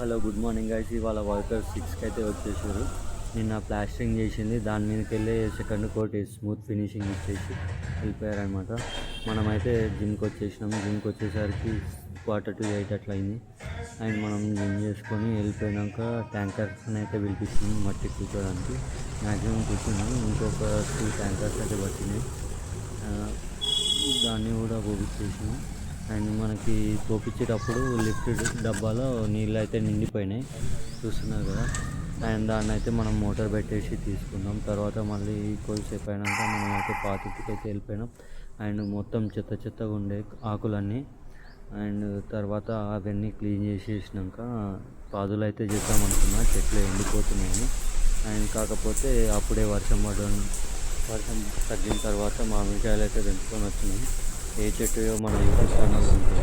Hello good morning guys. ఇవాళ worker 6కి అయితే వచ్చేసారు. నిన్న ప్లాస్టరింగ్ చేసింది, దాని మీదకి వెళ్ళి సెకండ్ కోట్ స్మూత్ ఫినిషింగ్ ఇచ్చేసి వెళ్ళిపోయారనమాట. మనమైతే జిమ్కి వచ్చేసినాము. జిమ్కి వచ్చేసరికి 7:45 అట్లా అయింది. అండ్ మనం జిమ్ చేసుకొని వెళ్ళిపోయాక ట్యాంకర్స్ని అయితే పిలిపించింది మట్టి కూర్చోడానికి. మ్యాక్సిమం కూర్చున్నాం, ఇంకొక 2 ట్యాంకర్స్ అయితే పట్టినాయి, దాన్ని కూడా పోపించేసినాం. అండ్ మనకి పోపించేటప్పుడు లిఫ్ట్ డబ్బాలో నీళ్ళు అయితే నిండిపోయినాయి, చూస్తున్నారు కదా. అండ్ దాన్ని అయితే మనం మోటార్ పెట్టేసి తీసుకున్నాం. తర్వాత మళ్ళీ కొద్దిసేపు అయినాక మనం అయితే పాతికి అయితే వెళ్ళిపోయినాం. అండ్ మొత్తం చెత్త చెత్తగా ఉండే ఆకులన్నీ. అండ్ తర్వాత అవన్నీ క్లీన్ చేసేసినాక పాదులు అయితే చేద్దాం అనుకున్నా, చెట్లు ఎండిపోతున్నాయని. అండ్ కాకపోతే అప్పుడే వర్షం తగ్గిన తర్వాత మామిడికాయలు అయితే తెంపుకొని వచ్చినాయి. ఏ చెట్టు మన యూట్యూబ్ ఛానల్ ఉంటుంది.